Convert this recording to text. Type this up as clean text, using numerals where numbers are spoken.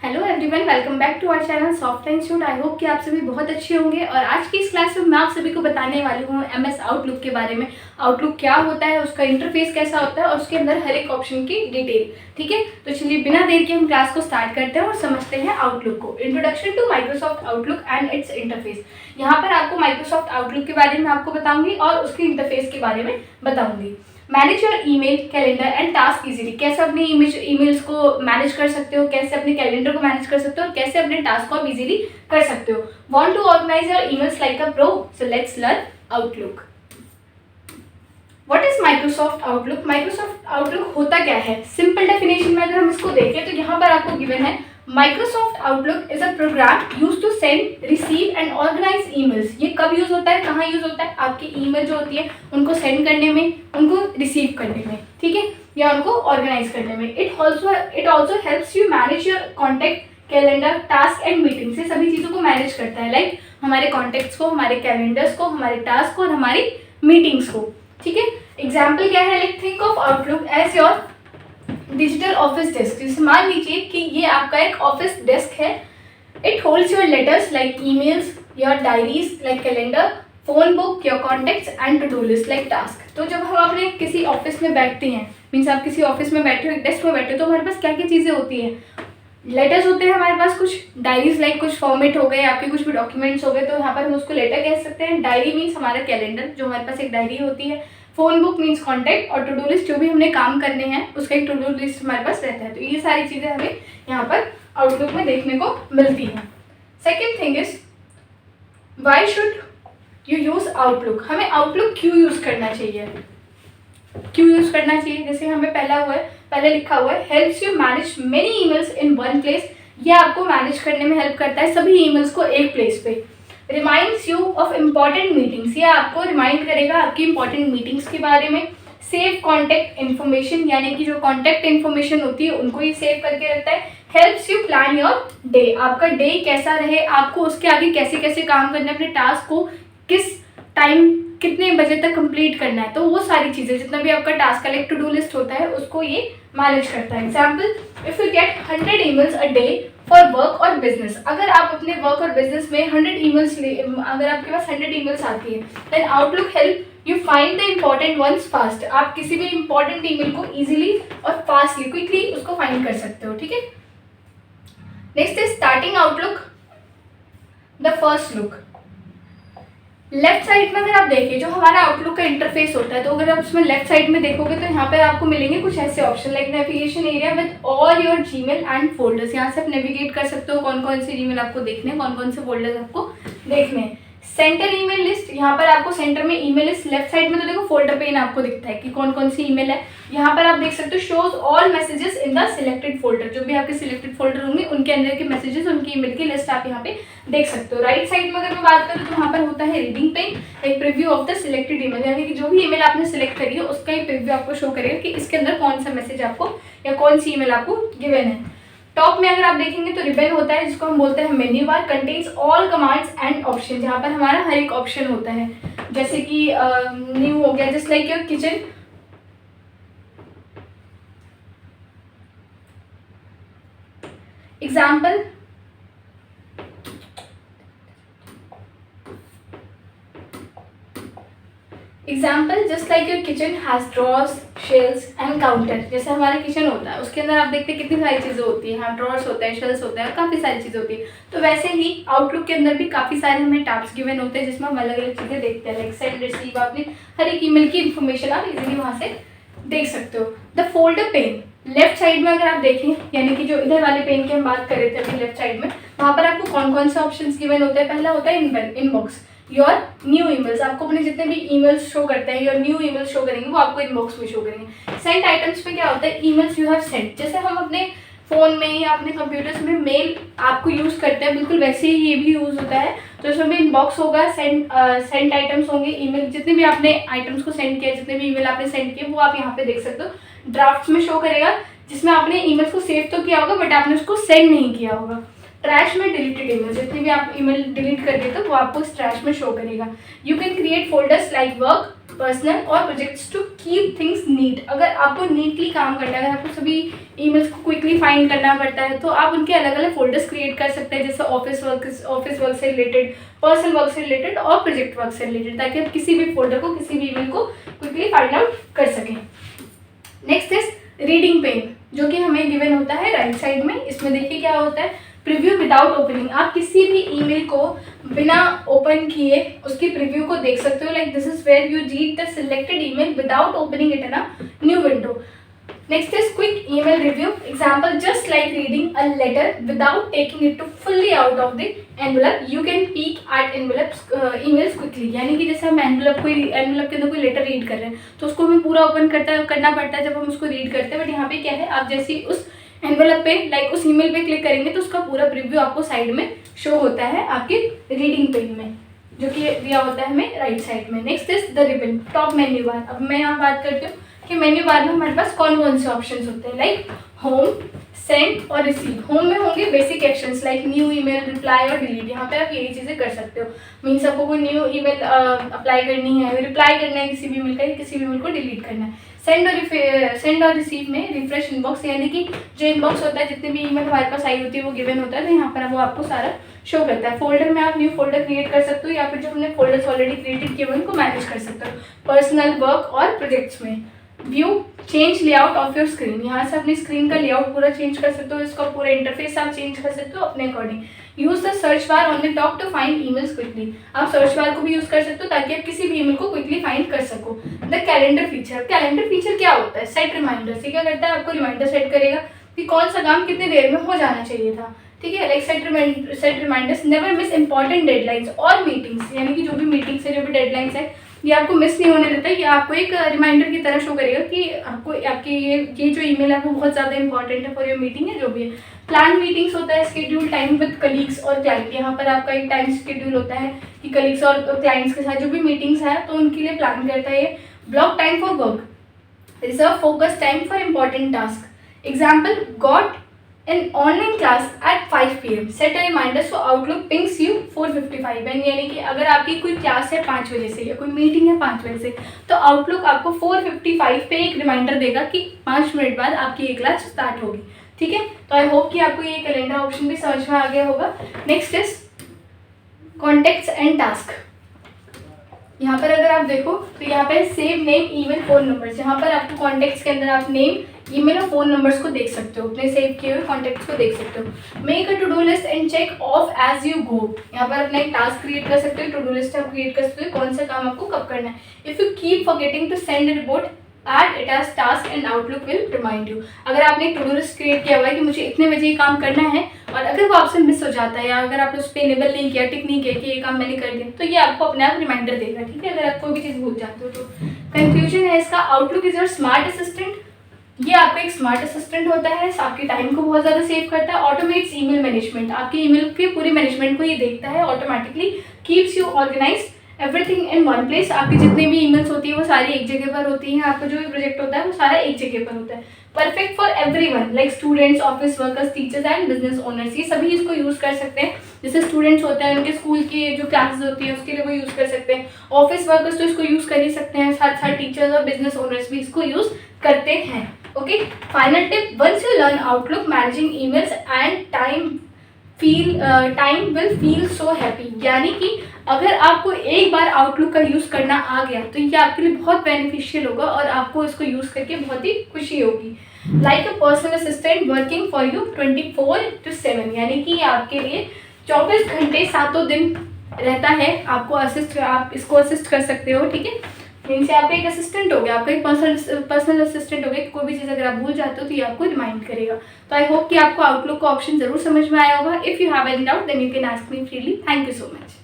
Hello everyone, welcome back to our channel soft and shoot. I hope कि आप सभी बहुत अच्छे होंगे। और आज की इस क्लास में मैं आप सभी को बताने वाली हूँ एमएस आउटलुक के बारे में। आउटलुक क्या होता है, उसका इंटरफेस कैसा होता है और उसके अंदर हर एक ऑप्शन की डिटेल। ठीक है, तो चलिए बिना देर के हम क्लास को स्टार्ट करते हैं और समझते हैं आउटलुक को। Introduction to Microsoft Outlook and its interface. यहाँ पर आपको माइक्रोसॉफ्ट आउटलुक के बारे में आपको बताऊंगी और उसके इंटरफेस के बारे में बताऊंगी। Manage your email, calendar and task easily. कैसे अपने ईमेल्स को मैनेज कर सकते हो, कैसे अपने कैलेंडर को मैनेज कर सकते हो और कैसे अपने टास्क को आप इजीली कर सकते हो। Want to organise your emails like a pro, so let's learn Outlook. What is Microsoft Outlook? Microsoft Outlook होता क्या है? सिंपल डेफिनेशन में अगर हम इसको देखें तो यहाँ पर आपको गिवन है Microsoft Outlook is a program use to send, receive and organise emails. ये कब यूज होता है, कहाँ यूज होता है? आपकी ईमेल जो होती है उनको सेंड करने में, उनको रिसीव करने में, ठीक है, या उनको ऑर्गेनाइज करने में। It also helps you manage your contact, calendar, task and meetings. ये सभी चीज़ों को मैनेज करता है, लाइक हमारे कॉन्टेक्ट्स को, हमारे कैलेंडर्स को, हमारे टास्क को और हमारी मीटिंग्स को। ठीक है, एग्जाम्पल क्या है? Like think of Outlook as your digital office desk. जैसे मान लीजिए कि ये आपका एक ऑफिस डेस्क है। It holds your letters like emails, your diaries like calendar, phone book, your contacts and to do list like task. तो जब हम अपने किसी ऑफिस में बैठते हैं, मीन्स आप किसी ऑफिस में बैठे हो, एक डेस्क में बैठे हो, तो हमारे पास क्या क्या चीज़ें होती हैं? लेटर्स होते हैं हमारे पास, कुछ डायरीज लाइक कुछ फॉर्मेट हो गए, आपके कुछ भी डॉक्यूमेंट्स हो गए, तो यहाँ पर हम उसको लेटर कह सकते हैं। डायरी मीन्स हमारा कैलेंडर, जो हमारे पास एक डायरी होती है। फोन बुक मीन्स कॉन्टैक्ट, और टू डू लिस्ट, जो भी हमने काम करने हैं उसका एक टू डू लिस्ट हमारे पास रहता है। तो ये सारी चीज़ें हमें यहाँ पर आउटलुक में देखने को मिलती हैं। Second thing is why should you use outlook? हमें आउटलुक क्यों यूज़ करना चाहिए? क्यों यूज़ करना चाहिए? जैसे हमें पहले लिखा हुआ है helps you manage many emails in one place. ये आपको मैनेज करने में हेल्प करता है सभी ईमेल्स को एक प्लेस पे। Reminds you of important meetings. ये आपको रिमाइंड करेगा आपकी इंपॉर्टेंट मीटिंग्स के बारे में। सेव कॉन्टैक्ट इन्फॉर्मेशन, यानी कि जो कॉन्टैक्ट इन्फॉर्मेशन होती है उनको ये सेव करके रखता है। Helps you plan your day. आपका डे कैसा रहे, आपको उसके आगे कैसे कैसे काम करना है, अपने टास्क को किस टाइम कितने बजे तक कंप्लीट करना है, तो वो सारी चीज़ें, जितना भी आपका टास्क का लाइक टू डू लिस्ट होता है, उसको ये मैनेज करता है। Example, if you get 100 emails a day for work और बिजनेस। अगर आप अपने वर्क और बिजनेस में 100 ईमेल्स अगर आपके पास 100 ईमेल्स आती है, then Outlook help you find the important ones fast. आप किसी भी इंपॉर्टेंट ईमेल को इजीली और फास्टली, क्विकली उसको फाइंड कर सकते हो। ठीक है, next is starting Outlook, the first look. Left side में अगर आप देखें जो हमारा आउटलुक का इंटरफेस होता है, तो अगर आप उसमें लेफ्ट साइड में देखोगे तो यहाँ पर आपको मिलेंगे कुछ ऐसे option like navigation area with all your Gmail and folders. यहाँ से आप नेविगेट कर सकते हो कौन कौन से जीमेल आपको देखने हैं, कौन कौन से फोल्डर्स आपको देखने हैं। सेंटर ईमेल लिस्ट, यहाँ पर आपको सेंटर में ईमेल लिस्ट, लेफ्ट साइड में तो देखो फोल्डर पेन आपको दिखता है कि कौन कौन सी ईमेल है। यहाँ पर आप देख सकते हो shows all messages in the selected folder. जो भी आपके सिलेक्टेड फोल्डर होंगे उनके अंदर के मैसेजेस, उनकी ईमेल की लिस्ट आप यहाँ पे देख सकते हो। राइट साइड में अगर मैं बात करूँ तो यहाँ पर होता है रीडिंग पेन, एक preview of the selected email, यानी कि जो भी ईमेल आपने सिलेक्ट करी है उसका एक प्रीव्यू आपको शो करेगा कि इसके अंदर कौन सा मैसेज आपको या कौन सी ईमेल आपको गिवन है। टॉप में अगर आप देखेंगे तो रिबन होता है, जिसको हम बोलते हैं menu bar, contains all commands and option, जहाँ पर हमारा हर एक ऑप्शन होता है। जैसे कि न्यू हो गया, just like your kitchen. Example, just like your kitchen has drawers, shells and counter. जैसे हमारा किचन होता है उसके अंदर आप देखते हैं कितनी सारी चीज़ें होती है, हाँ ड्रॉर्स होता है, शेल्स होता है, काफ़ी सारी चीज़ें होती है। तो वैसे ही आउटलुक के अंदर भी काफ़ी सारे हमें टैब्स गिवन होते हैं जिसमें हम अलग अलग चीज़ें देखते हैं, लाइक सेंड, रिसीव। आपने हर एक ईमेल की इन्फॉर्मेशन आप इजीली वहाँ से देख सकते हो। The folder pane, left side में अगर आप देखें, यानी कि जो इधर वाले पेन की हम बात कर रहे थे अभी लेफ्ट साइड में, वहाँ पर आपको कौन कौन से ऑप्शंस गिवन होते हैं? पहला होता है इनबॉक्स, योर न्यू ईमेल्स। आपको अपने जितने भी ईमेल्स शो करते हैं, योर न्यू ईमेल्स शो करेंगे, वो आपको इनबॉक्स में शो करेंगे। सेंट आइटम्स पे क्या होता है? Emails you have sent. जैसे हम अपने फ़ोन में या अपने कंप्यूटर्स में मेल आपको यूज़ करते हैं, बिल्कुल वैसे ही ये भी यूज़ होता है। तो इसमें भी इनबॉक्स होगा, सेंट आइटम्स होंगे, ईमेल जितने भी आपने आइटम्स को सेंड किया, जितने भी ईमेल आपने सेंड किए वो आप यहाँ पे देख सकते हो। ड्राफ्ट्स में शो करेगा, जिसमें आपने ईमेल्स को सेव तो किया होगा बट आपने उसको सेंड नहीं किया होगा। ट्रैश में डिलीटेड ईमेल, जितनी भी आप ईमेल डिलीट कर देते हो वो आपको इस ट्रैश में शो करेगा। You can create folders like work, personal और projects to keep things neat. अगर आपको नीटली काम करना है, अगर आपको सभी ईमेल्स को क्विकली फाइंड करना पड़ता है, तो आप उनके अलग अलग फोल्डर्स क्रिएट कर सकते हैं, जैसे ऑफिस वर्क से रिलेटेड, पर्सनल वर्क से रिलेटेड और प्रोजेक्ट वर्क से रिलेटेड, ताकि आप किसी भी फोल्डर को, किसी भी ईमेल को क्विकली फाइंड आउट कर सकें। नेक्स्ट इज रीडिंग पेन, जो कि हमें गिवन होता है राइट साइड में। इसमें देखिए क्या होता है, प्रीव्यू विदाउट ओपनिंग। आप किसी भी ईमेल को बिना ओपन किए उसकी प्रीव्यू को देख सकते हो। Like this is where you read the selected email without opening it in a new window. Next is quick email review. Example, just like reading a letter without taking it to fully out of the envelope, you can peek at emails quickly. यानी कि जैसे हम envelope के अंदर कोई letter read कर रहे हैं तो उसको हमें पूरा ओपन करना पड़ता है जब हम उसको रीड करते हैं। बट यहाँ पे क्या है, आप जैसे उस एनवेलप पे लाइक उस ईमेल पे क्लिक करेंगे तो उसका पूरा प्रीव्यू आपको साइड में शो होता है आपके रीडिंग पेन में, जो कि दिया होता है हमें राइट साइड में। Next is the ribbon, top menu bar. अब मैं यहाँ बात करती हूँ कि मेन्यू बार में हमारे पास कौन कौन से ऑप्शंस होते हैं, लाइक होम, सेंड और रिसीव। होम में होंगे basic actions like new email, reply और डिलीट। यहाँ पे आप यही चीज़ें कर सकते हो। मीन्स आपको कोई न्यू ईमेल अप्लाई करनी है, रिप्लाई करना है किसी भी ईमेल का, किसी भी ईमेल को डिलीट करना है। सेंड और रिसीव में रिफ्रेश इनबॉक्स, यानी कि जो इनबॉक्स होता है, जितने भी ईमेल हमारे पास आई होती है वो गिवन होता है, तो यहाँ पर वो आपको सारा शो करता है। फोल्डर में आप न्यू फोल्डर क्रिएट कर सकते हो, या फिर जो हमने फोल्डर्स ऑलरेडी क्रिएटेड किए हुए उनको मैनेज कर सकते हो पर्सनल, वर्क और प्रोजेक्ट्स में। View, change layout of your screen, यहाँ से अपनी स्क्रीन का लेआउट पूरा चेंज कर सकते हो, इसका पूरा इंटरफेस आप चेंज कर सकते हो अपने according. Use the search bar on the top to find emails quickly, आप सर्च बार को भी यूज कर सकते हो ताकि आप किसी भी ईमेल को क्विकली फाइंड कर सको। The calendar feature, calendar feature क्या होता है, सेट रिमाइंडर्स। ये क्या करता है, आपको रिमाइंडर सेट करेगा कि कौन सा काम कितनी देर में हो जाना चाहिए था, ठीक है। Like set reminders, never miss important deadlines और मीटिंग्स, यानी कि जो भी मीटिंग्स है, जो भी डेडलाइंस है, ये आपको मिस नहीं होने देता है। ये आपको एक रिमाइंडर की तरह शो करेगा कि आपको आपकी ये जो ईमेल है वो बहुत ज़्यादा इंपॉर्टेंट है फॉर योर मीटिंग है, जो भी है। प्लान मीटिंग्स होता है, स्केड्यूल टाइम विद कलीग्स और क्लाइंट। यहाँ पर आपका एक टाइम शेड्यूल होता है कि कलीग्स और क्लाइंट्स के साथ जो भी मीटिंग्स है तो उनके लिए प्लान करता है ये। Block time for work, reserve focus time for important task. Example, got an online class at 5 PM. Set a reminder so Outlook pings you 4:55. यानी कि अगर आपकी कोई क्लास है 5 बजे से या कोई मीटिंग है 5 बजे से, तो आउटलुक आपको 4:55 पे एक रिमाइंडर देगा कि 5 मिनट बाद आपकी ये क्लास स्टार्ट होगी, ठीक है। तो आई होप कि आपको ये कैलेंडर ऑप्शन भी समझ में आ गया होगा। Next is contacts and task. यहाँ पर अगर आप देखो तो यहाँ पर save name, email, phone numbers. यहाँ पर आपको कॉन्टेक्ट्स के अंदर आप नेम, ईमेल और फ़ोन नंबर्स को देख सकते हो, अपने सेव किए हुए कॉन्टेक्ट्स को देख सकते हो। Make a to do list and check off as you go. यहाँ पर अपना एक टास्क क्रिएट कर सकते हो, टू डू लिस्ट आप क्रिएट कर सकते हो, कौन सा काम आपको कब करना है। If you keep forgetting to send a report, add it as task and Outlook will remind you. अगर आपने एक टू डू लिस्ट क्रिएट किया हुआ है कि मुझे इतने बजे ये काम करना है, और अगर वो आपसे मिस हो जाता है या अगर आपने उस पर इनेबल नहीं किया, टिक नहीं किया कि ये काम मैंने कर दिया, तो ये आपको अपने आप रिमाइंडर देगा, ठीक है, अगर आप कोई भी चीज़ भूल जाते हो तो। कंक्लूजन है इसका, outlook is your smart assistant. ये आपका एक स्मार्ट असिस्टेंट होता है, आपके टाइम को बहुत ज़्यादा सेव करता है। ऑटोमेट्स ईमेल मैनेजमेंट, आपके ईमेल के पूरे मैनेजमेंट को ये देखता है automatically. Keeps you organised, everything in one place. आपकी जितनी भी ईमेल्स होती है वो सारी एक जगह पर होती हैं, आपका जो भी प्रोजेक्ट होता है वो सारा एक जगह पर होता है। Perfect for everyone, like students, office workers, teachers and business owners. ये सभी इसको यूज़ कर सकते हैं। जैसे स्टूडेंट्स होते हैं, उनके स्कूल की जो क्लासेस होती है उसके लिए वो यूज़ कर सकते हैं। ऑफिस वर्कर्स तो इसको यूज़ कर ही सकते हैं, साथ साथ टीचर्स और बिजनेस ओनर्स भी इसको यूज़ करते हैं। Okay, final tip, once you learn Outlook managing emails and time will feel so happy. यानी कि अगर आपको एक बार आउटलुक का यूज़ करना आ गया तो ये आपके लिए बहुत बेनिफिशियल होगा और आपको इसको यूज़ करके बहुत ही खुशी होगी। Like a personal assistant working for you 24/7, यानी कि आपके लिए 24 घंटे 7 दिन रहता है, आपको आप इसको असिस्ट कर सकते हो, ठीक है। इनसे आपका एक असिस्टेंट हो गया, आपका एक पर्सनल असिस्टेंट हो गया, कोई भी चीज़ अगर आप भूल जाते हो तो ये आपको रिमाइंड करेगा। तो आई होप कि आपको आउटलुक का ऑप्शन जरूर समझ में आया होगा। If you have any doubt then you can ask me freely. Thank you so much.